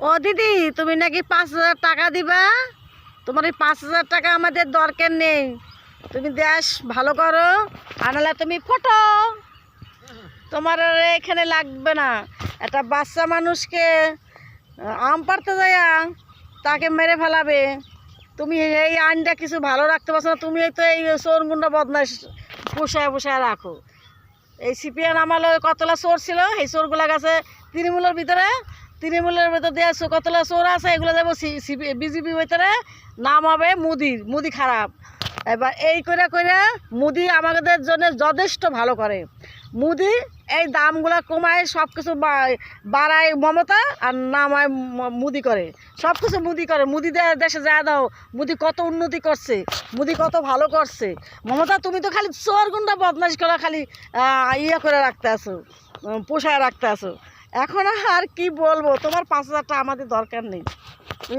ও দিদি, তুমি নাকি 5,000 টাকা দিবা? তোমার এই 5,000 টাকা আমাদের দরকার নেই। তুমি দেশ ভালো করো, আনালে তুমি ফটো। তোমার আর এখানে লাগবে না। একটা বাচ্চা মানুষকে আম পাড়তে যায়া তাকে মেরে ফেলাবে। তুমি এই আইনটা কিছু ভালো রাখতে পারছো না। তুমি তো এই চোর গুন্ডা বদমাশ পোষায় পোষায় রাখো। এই সিপিএন আমলে কতলা চোর ছিল, এই চোরগুলা গেছে তৃণমূলের ভিতরে। তৃণমূলের ভিতর দিয়ে কতলা চোর আছে, এগুলো যাবো বিজেপির ভিতরে। নাম হবে মুদি খারাপ। এবার এই করে করে মুদি আমাদের জন্য যথেষ্ট ভালো করে। মুদি এই দামগুলো কমায়, সব কিছু বাড়ায় মমতা, আর নামায় মুদি করে। সব কিছু মুদি করে। মুদি দেশে যা দাও, মুদি কত উন্নতি করছে, মুদি কত ভালো করছে। মমতা তুমি তো খালি চোর গুন্ডা বদমাশ করে খালি ইয়ে করে রাখতে আসো, পোষায় রাখতে আসো। এখন আর কি বলবো, তোমার 5,000 টাকা আমাদের দরকার নেই।